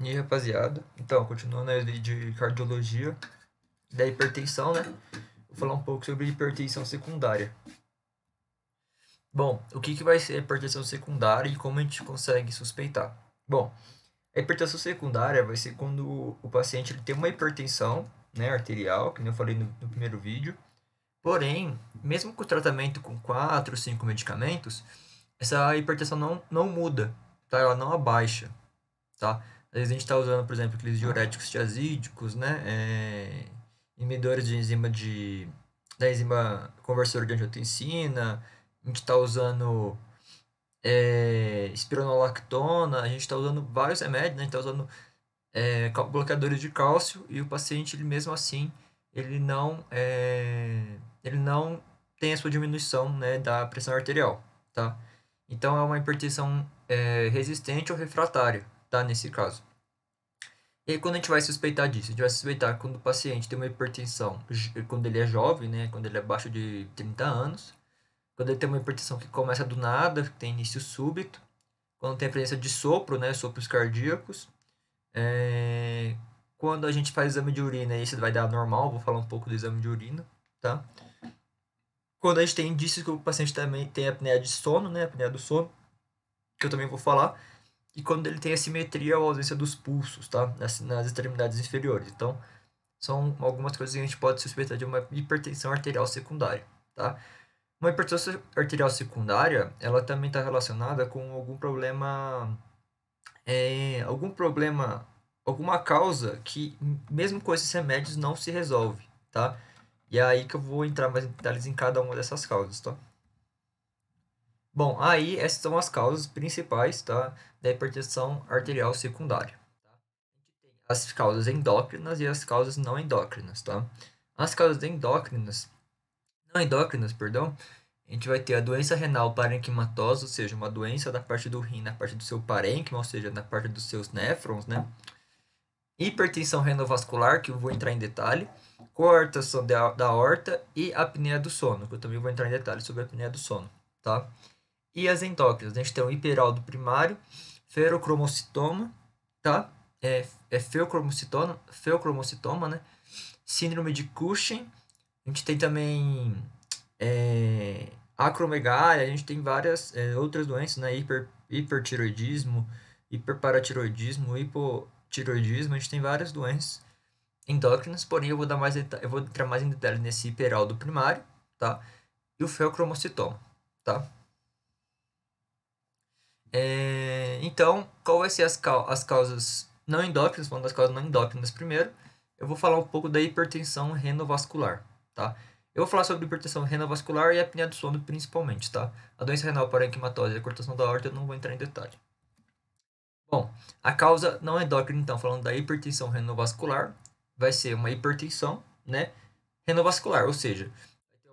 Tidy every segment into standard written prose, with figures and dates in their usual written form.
E aí, rapaziada, então, continuando a lei de cardiologia da hipertensão, né? Vou falar um pouco sobre hipertensão secundária. Bom, o que vai ser a hipertensão secundária e como a gente consegue suspeitar? Bom, a hipertensão secundária vai ser quando o paciente ele tem uma hipertensão, né, arterial, que nem eu falei no primeiro vídeo. Porém, mesmo com o tratamento com 4, 5 medicamentos, essa hipertensão não muda, tá? Ela não abaixa, tá? Às vezes a gente está usando, por exemplo, aqueles diuréticos tiazídicos, né? Inibidores de da enzima conversora de angiotensina, a gente está usando espironolactona, a gente está usando vários remédios, né? A gente está usando bloqueadores de cálcio e o paciente, ele mesmo assim, ele não tem a sua diminuição, né, da pressão arterial, tá? Então é uma hipertensão resistente ou refratária, tá? Nesse caso. E aí, quando a gente vai suspeitar disso? A gente vai suspeitar quando o paciente tem uma hipertensão, quando ele é jovem, né? Quando ele é abaixo de 30 anos. Quando ele tem uma hipertensão que começa do nada, que tem início súbito. Quando tem a presença de sopro, né? Sopros cardíacos. É, Quando a gente faz exame de urina, isso vai dar normal. Vou falar um pouco do exame de urina, tá? Quando a gente tem indícios que o paciente também tem apneia de sono, né? Apneia do sono, que eu também vou falar. E quando ele tem assimetria ou ausência dos pulsos, tá? Nas extremidades inferiores. Então, são algumas coisas que a gente pode suspeitar de uma hipertensão arterial secundária, tá? Uma hipertensão arterial secundária, ela também está relacionada com algum problema, alguma causa que, mesmo com esses remédios, não se resolve, tá? E é aí que eu vou entrar mais em detalhes em cada uma dessas causas, tá? Bom, aí essas são as causas principais, tá? Da hipertensão arterial secundária. As causas endócrinas e as causas não endócrinas, tá? As causas endócrinas, não endócrinas, perdão, a gente vai ter a doença renal parenquimatosa, ou seja, uma doença da parte do rim, na parte do seu parênquima, ou seja, na parte dos seus néfrons, né? Hipertensão renovascular, que eu vou entrar em detalhe, coartação da aorta e apneia do sono, que eu também vou entrar em detalhe sobre a apneia do sono, tá? E as endócrinas, a gente tem o hiperaldo primário, ferocromocitoma, tá? Feocromocitoma, né? Síndrome de Cushing. A gente tem também acromegalia, a gente tem várias outras doenças, né? Hipertiroidismo, hiperparatiroidismo, hipotiroidismo, a gente tem várias doenças endócrinas, porém eu vou entrar mais em detalhe nesse hiperaldo primário, tá? E o feocromocitoma, tá? Então, qual vai ser as causas não endócrinas? Falando das causas não endócrinas primeiro, eu vou falar um pouco da hipertensão renovascular, tá? Eu vou falar sobre hipertensão renovascular e a apneia do sono principalmente, tá? A doença renal parenquimatose e a cortação da aorta eu não vou entrar em detalhe. Bom, a causa não endócrina, então, falando da hipertensão renovascular, vai ser uma hipertensão, né, renovascular, ou seja,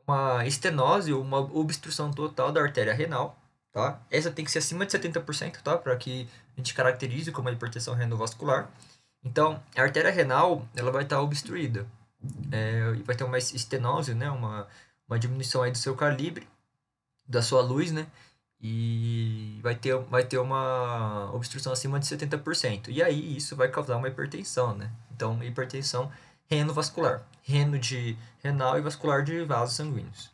uma estenose ou uma obstrução total da artéria renal, tá? Essa tem que ser acima de 70%, tá? Para que a gente caracterize como uma hipertensão renovascular. Então, a artéria renal, ela vai estar obstruída. E vai ter uma estenose, né? Uma diminuição aí do seu calibre, da sua luz, né? E vai ter uma obstrução acima de 70%. E aí, isso vai causar uma hipertensão, né? Então, hipertensão renovascular. Reno de renal e vascular de vasos sanguíneos.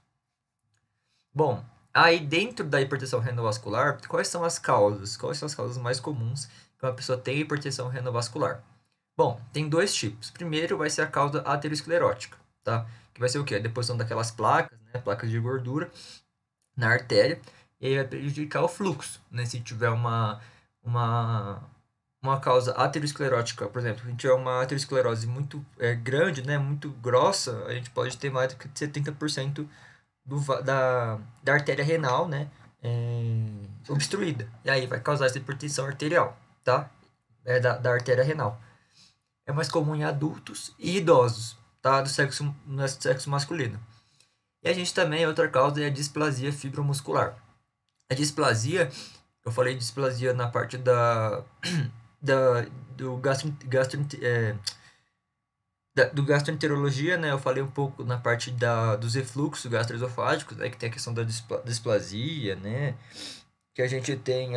Bom, aí dentro da hipertensão renovascular, quais são as causas? Quais são as causas mais comuns que uma pessoa tem hipertensão renovascular? Bom, tem dois tipos. Primeiro vai ser a causa aterosclerótica, tá? Que vai ser o quê? A deposição daquelas placas, né? Placas de gordura na artéria, e aí vai prejudicar o fluxo, né? Se tiver uma, uma causa aterosclerótica, por exemplo, se a gente tiver uma aterosclerose muito grande, né? Muito grossa, a gente pode ter mais do que 70% da artéria renal, né, obstruída. E aí vai causar essa hipertensão arterial, tá? Da artéria renal. É mais comum em adultos e idosos, tá? No sexo masculino. E a gente também, outra causa é a displasia fibromuscular. A displasia, eu falei displasia na parte da do do gastroenterologia, né? Eu falei um pouco na parte dos refluxos gastroesofágicos, né? Que tem a questão da displasia, né? Que a gente tem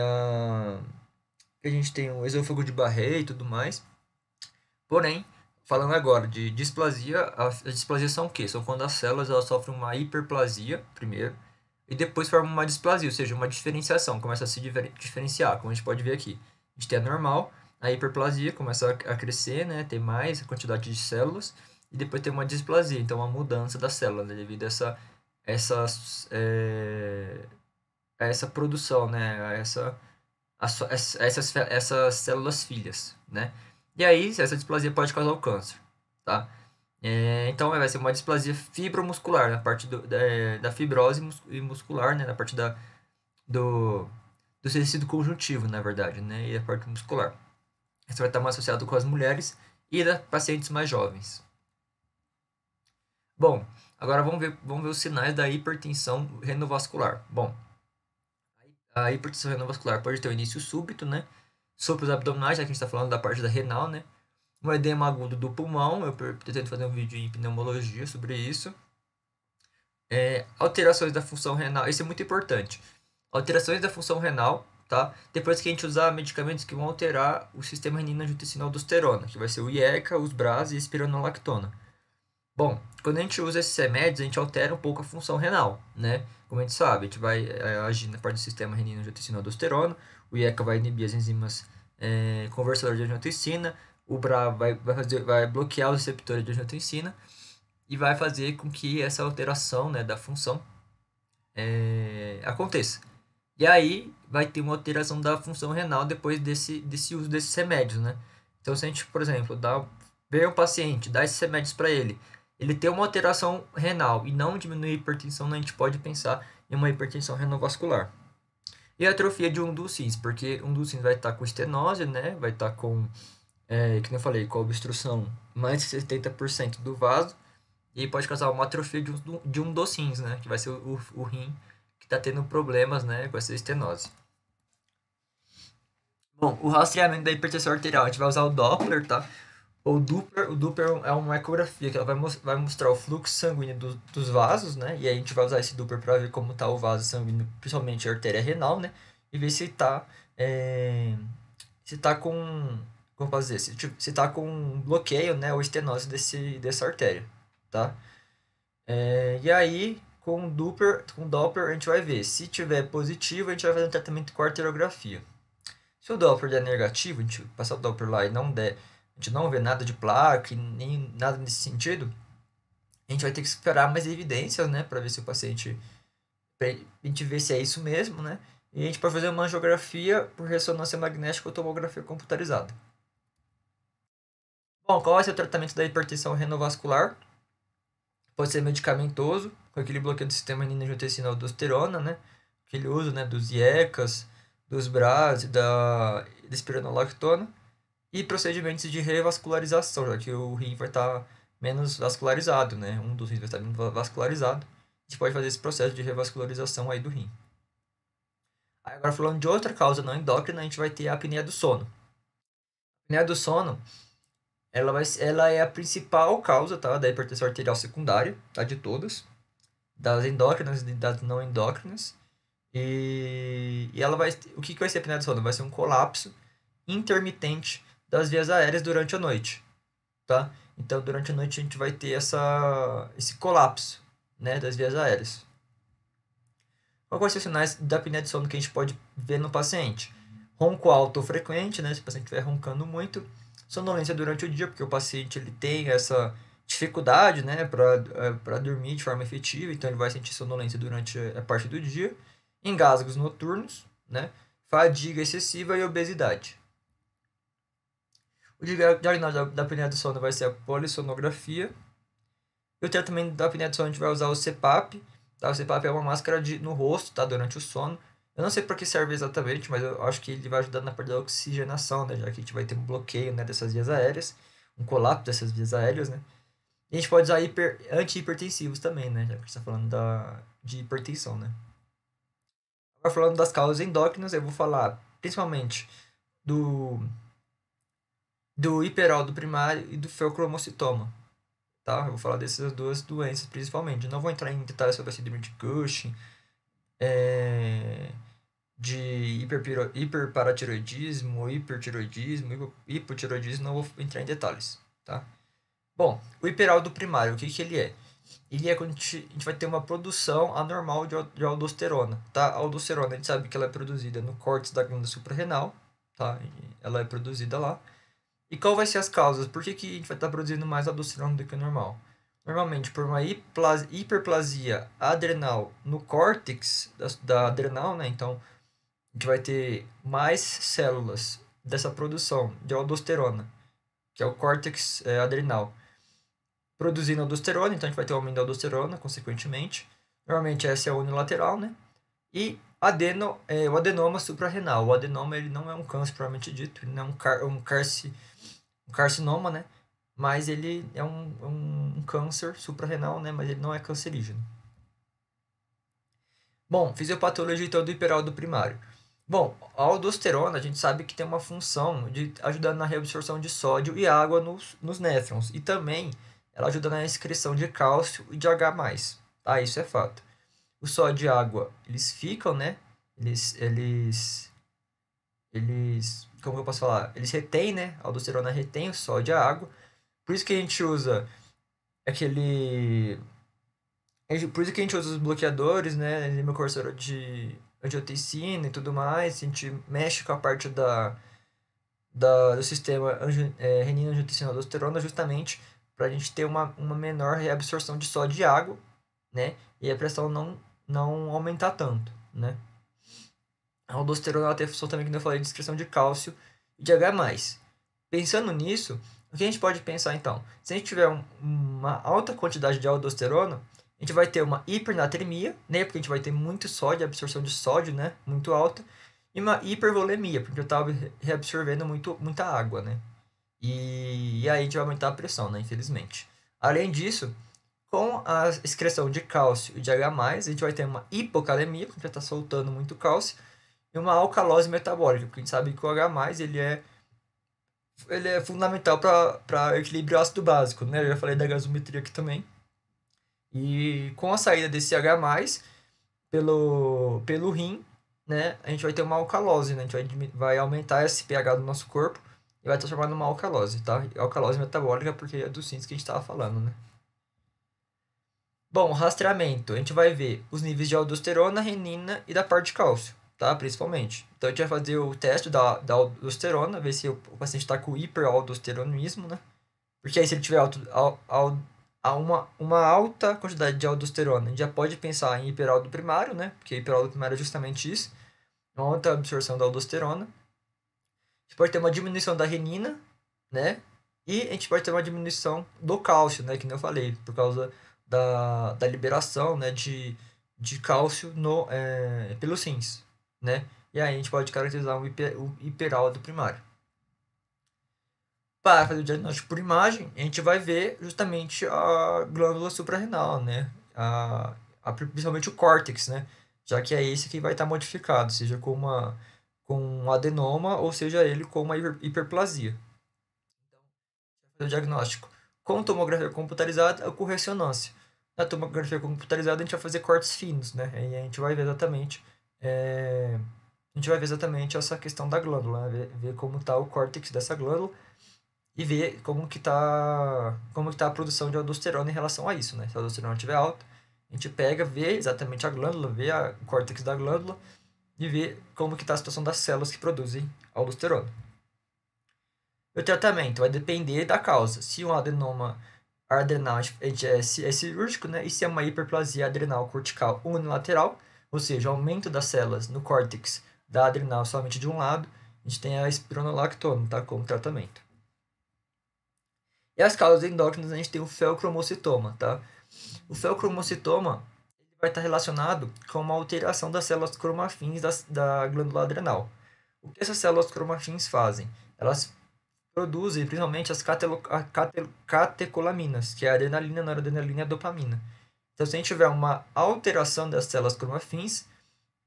que a gente tem o esôfago de Barré e tudo mais. Porém, falando agora de displasia, as displasias são o quê? São quando as células elas sofrem uma hiperplasia, primeiro, e depois formam uma displasia, ou seja, uma diferenciação, começa a se diferenciar, como a gente pode ver aqui. A gente tem a normal, a hiperplasia começa a crescer, né, ter mais quantidade de células, e depois tem uma displasia, então uma mudança da célula, né, devido essa, é, a essa produção, né, essas células filhas, né? E aí, essa displasia pode causar o câncer, tá? Então, vai ser uma displasia fibromuscular, na parte da fibrose muscular, né? Na parte do, do tecido conjuntivo, na verdade, né? E a parte muscular. Isso vai estar mais associado com as mulheres e das pacientes mais jovens. Bom, agora vamos ver os sinais da hipertensão renovascular. Bom, a hipertensão renovascular pode ter um início súbito, né? Sopros abdominais, já que a gente está falando da parte da renal, né? Um edema agudo do pulmão, eu pretendo fazer um vídeo em pneumologia sobre isso. Alterações da função renal, isso é muito importante. Alterações da função renal, tá? Depois que a gente usar medicamentos que vão alterar o sistema renina-angiotensina-aldosterona, que vai ser o IECA, os BRAS e a espironolactona. Bom, quando a gente usa esses remédios, a gente altera um pouco a função renal, né? Como a gente sabe, a gente vai agir na parte do sistema renina-angiotensina-aldosterona, o IECA vai inibir as enzimas conversoras de angiotensina, o BRA vai bloquear os receptores de angiotensina e vai fazer com que essa alteração, né, da função aconteça. E aí vai ter uma alteração da função renal depois desse uso desses remédios, né? Então, se a gente, por exemplo, ver um paciente, dar esses remédios para ele tem uma alteração renal e não diminui a hipertensão, a gente pode pensar em uma hipertensão renovascular. E a atrofia de um dos rins, porque um dos rins vai estar com estenose, né? Vai estar com, que nem eu falei, com a obstrução mais de 70% do vaso, e pode causar uma atrofia de um dos rins, né? Que vai ser o rim que está tendo problemas, né? Com essa estenose. Bom, o rastreamento da hipertensão arterial, a gente vai usar o Doppler, tá? O Doppler é uma ecografia que ela vai mostrar o fluxo sanguíneo dos vasos, né? E aí a gente vai usar esse Doppler para ver como está o vaso sanguíneo, principalmente a artéria renal, né? E ver se tá com, como posso dizer, se tá com um bloqueio, né? Ou estenose dessa artéria, tá? E aí, com o Doppler, a gente vai ver. Se tiver positivo, a gente vai fazer um tratamento com arteriografia. Se o Doppler der negativo, a gente passar o Doppler lá e não der, a gente não vê nada de placa, nem nada nesse sentido, a gente vai ter que esperar mais evidências, né, para ver se o paciente, pra gente ver se é isso mesmo, né, e a gente pode fazer uma angiografia por ressonância magnética ou tomografia computarizada. Bom, qual vai ser o tratamento da hipertensão renovascular? Pode ser medicamentoso, com aquele bloqueio do sistema renina-angiotensina-aldosterona, né, aquele uso, né, dos IECAs, dos BRAs e da espironolactona. E procedimentos de revascularização, já que o rim vai estar menos vascularizado, né? Um dos rins vai estar menos vascularizado. A gente pode fazer esse processo de revascularização aí do rim. Aí agora falando de outra causa não endócrina, a gente vai ter a apneia do sono. A apneia do sono, ela é a principal causa, tá, da hipertensão arterial secundária, tá, de todas, das endócrinas e das não endócrinas. E ela o que vai ser a apneia do sono? Vai ser um colapso intermitente das vias aéreas durante a noite, tá? Então, durante a noite a gente vai ter esse colapso, né, das vias aéreas. Quais são os sinais da apneia de sono que a gente pode ver no paciente? Ronco alto ou frequente, né, se o paciente estiver roncando muito. Sonolência durante o dia, porque o paciente ele tem essa dificuldade, né, para dormir de forma efetiva, então ele vai sentir sonolência durante a parte do dia. Engasgos noturnos, né, fadiga excessiva e obesidade. O diagnóstico da apneia do sono vai ser a polissonografia. E o tratamento da apneia do sono a gente vai usar o CPAP. Tá? O CPAP é uma máscara no rosto, tá? Durante o sono. Eu não sei para que serve exatamente, mas eu acho que ele vai ajudar na parte da oxigenação, né? Já que a gente vai ter um bloqueio, né, dessas vias aéreas, um colapso dessas vias aéreas, né? E a gente pode usar antihipertensivos também, né? Já que a gente está falando de hipertensão, né? Agora falando das causas endócrinas, eu vou falar principalmente do, do hiperaldo primário e do feocromocitoma. Tá? Eu vou falar dessas duas doenças principalmente. Não vou entrar em detalhes sobre a síndrome de Cushing, é, de hiperparatiroidismo, hipertiroidismo, hipotiroidismo, não vou entrar em detalhes, tá? Bom, o hiperaldo primário, o que que ele é? Ele é quando a gente vai ter uma produção anormal de aldosterona, tá? A aldosterona, a gente sabe que ela é produzida no córtex da glândula suprarrenal, tá? Ela é produzida lá. E qual vai ser as causas? Por que que a gente vai estar produzindo mais aldosterona do que o normal? Normalmente por uma hiperplasia adrenal no córtex da adrenal, né? Então, a gente vai ter mais células dessa produção de aldosterona, que é o córtex adrenal, produzindo aldosterona, então a gente vai ter um aumento da aldosterona, consequentemente. Normalmente essa é a unilateral, né? E o adenoma suprarrenal. O adenoma ele não é um câncer propriamente dito, ele não é um carcinoma, né? Mas ele é um câncer suprarrenal, né? Mas ele não é cancerígeno. Bom, fisiopatologia então do hiperaldo primário. Bom, a aldosterona a gente sabe que tem uma função de ajudar na reabsorção de sódio e água nos néfrons. E também ela ajuda na excreção de cálcio e de H+. Tá? Isso é fato. O sódio e a água, eles ficam, né? Como eu posso falar? Eles retêm, né? A aldosterona retém o sódio e a água. Por isso que a gente usa aquele por isso que a gente usa os bloqueadores, né? Hemicortisona de angiotensina e tudo mais. A gente mexe com a parte do sistema renina, angiotensina, aldosterona, justamente para a gente ter uma menor reabsorção de sódio e água, né? E a pressão não aumentar tanto, né? A aldosterona ela tem a função também, que eu falei, de excreção de cálcio e de H+. Pensando nisso, o que a gente pode pensar então? Se a gente tiver uma alta quantidade de aldosterona, a gente vai ter uma hipernatremia, né? Porque a gente vai ter muito sódio, absorção de sódio, né? Muito alta. E uma hipervolemia, porque eu estava reabsorvendo muita água, né? E aí a gente vai aumentar a pressão, né? Infelizmente. Além disso, com a excreção de cálcio e de H+, a gente vai ter uma hipocalemia, porque já está soltando muito cálcio, e uma alcalose metabólica, porque a gente sabe que o H+, ele é fundamental para equilíbrio ácido básico, né? Eu já falei da gasometria aqui também. E com a saída desse H+, pelo rim, né, a gente vai ter uma alcalose, né? A gente vai aumentar esse pH do nosso corpo e vai transformar numa alcalose, tá? Alcalose metabólica, porque é dos rins que a gente estava falando, né? Bom, rastreamento. A gente vai ver os níveis de aldosterona, renina e da parte de cálcio, tá? Principalmente. Então, a gente vai fazer o teste da aldosterona, ver se o paciente está com hiperaldosteronismo, né? Porque aí, se ele tiver uma alta quantidade de aldosterona, a gente já pode pensar em hiperaldo primário, né? Porque hiperaldo primário é justamente isso, uma alta absorção da aldosterona. A gente pode ter uma diminuição da renina, né? E a gente pode ter uma diminuição do cálcio, né? Que nem eu falei, por causa da liberação, né? De cálcio pelos rins, né? E aí a gente pode caracterizar um hiperaldo primário. Para fazer o diagnóstico por imagem, a gente vai ver justamente a glândula suprarrenal, né? Principalmente o córtex, né? Já que é esse que vai estar modificado, seja com um adenoma ou seja ele com uma hiperplasia. Fazer o diagnóstico com tomografia computarizada ou com ressonância. Na tomografia computarizada a gente vai fazer cortes finos, né? E a gente vai ver exatamente essa questão da glândula, né? Ver como está o córtex dessa glândula e ver como que tá a produção de aldosterona em relação a isso, né? Se a aldosterona estiver alta, a gente pega, vê exatamente a glândula, vê o córtex da glândula e vê como que está a situação das células que produzem aldosterona. O tratamento vai depender da causa. Se um adenoma adrenal é cirúrgico, né? E se é uma hiperplasia adrenal cortical unilateral, ou seja, aumento das células no córtex da adrenal somente de um lado, a gente tem a espironolactona, tá? Como tratamento. E as causas endócrinas, a gente tem o feocromocitoma, tá? O feocromocitoma vai estar relacionado com uma alteração das células cromafins da glândula adrenal. O que essas células cromafins fazem? Elas produzem principalmente as catecolaminas, que é a adrenalina, noradrenalina e a dopamina. Então, se a gente tiver uma alteração das células cromafins,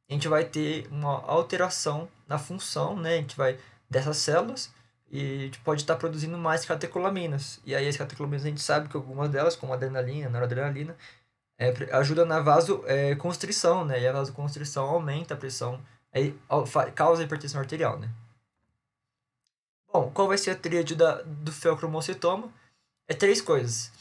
a gente vai ter uma alteração na função, né? A gente vai dessas células e a gente pode estar produzindo mais catecolaminas. E aí as catecolaminas a gente sabe que algumas delas, como a adrenalina, a noradrenalina, ajudam na vasoconstrição, né? E a vasoconstrição aumenta a pressão aí causa hipertensão arterial, né? Bom, qual vai ser a tríade do feocromocitoma? É três coisas.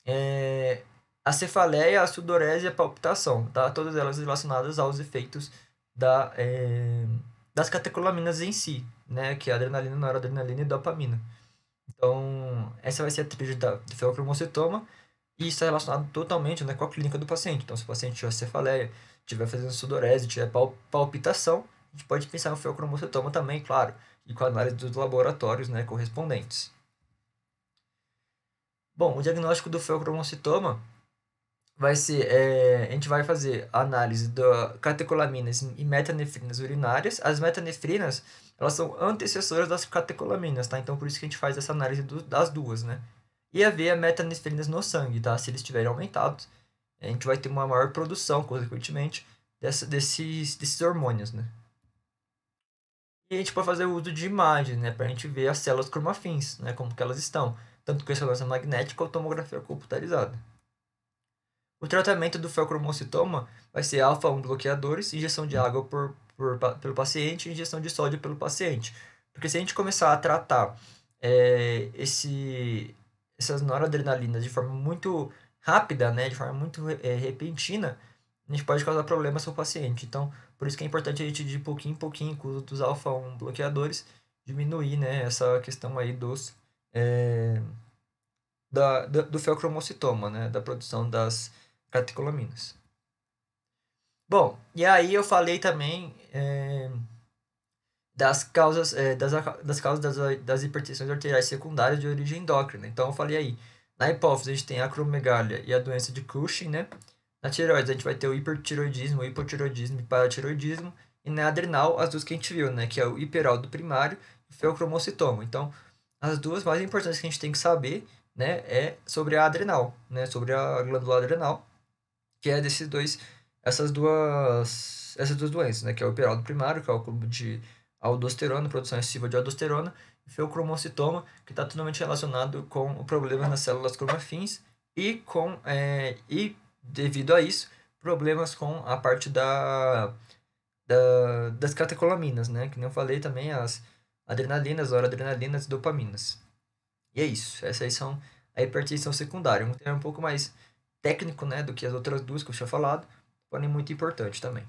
É, a cefaleia, a sudorese e a palpitação, tá? Todas elas relacionadas aos efeitos das catecolaminas em si, né? Que é a adrenalina, noradrenalina e dopamina. Então, essa vai ser a tríade do feocromocitoma e isso é relacionado totalmente, né, com a clínica do paciente. Então, se o paciente tiver cefaleia, tiver fazendo sudorese, tiver palpitação, a gente pode pensar no feocromocitoma também, claro, e com a análise dos laboratórios, né, correspondentes. Bom, o diagnóstico do feocromocitoma vai ser, a gente vai fazer a análise da catecolaminas e metanefrinas urinárias. As metanefrinas, elas são antecessoras das catecolaminas, tá? Então, por isso que a gente faz essa análise das duas, né? E a ver a metanefrinas no sangue, tá? Se eles estiverem aumentados, a gente vai ter uma maior produção, consequentemente, desses hormônios, né? E a gente pode fazer o uso de imagens, né? Pra gente ver as células cromafins, né? Como que elas estão. Tanto com ressonância magnética ou tomografia computarizada. O tratamento do feocromocitoma vai ser alfa-1 bloqueadores, injeção de água pelo paciente e injeção de sódio pelo paciente. Porque se a gente começar a tratar essas noradrenalinas de forma muito rápida, né, de forma muito repentina, a gente pode causar problemas para o paciente. Então, por isso que é importante a gente, de pouquinho em pouquinho, com o uso dos alfa-1 bloqueadores, diminuir, né, essa questão aí é, do feocromocitoma, né, da produção das catecolaminas. Bom, e aí eu falei também das causas das hipertensões arteriais secundárias de origem endócrina. Então eu falei aí, na hipófise a gente tem a acromegalia e a doença de Cushing, né? Na tireoide a gente vai ter o hipertiroidismo, o hipotiroidismo e paratiroidismo. E na adrenal, as duas que a gente viu, né? Que é o hiperaldo primário e o feocromocitoma. Então, as duas mais importantes que a gente tem que saber, né? É sobre a adrenal, né? Sobre a glândula adrenal, que é essas duas doenças, né? Que é o hiperaldo primário, que é o clube de aldosterona, produção excessiva de aldosterona, e feocromocitoma, que está totalmente relacionado com problemas nas células cromafins e devido a isso, problemas com a parte das catecolaminas, né? Que nem eu falei também, as adrenalinas, noradrenalinas e dopaminas. E é isso. Essas aí são a hipertensão secundária. Um tema um pouco mais técnico, né, do que as outras duas que eu tinha falado, porém muito importante também.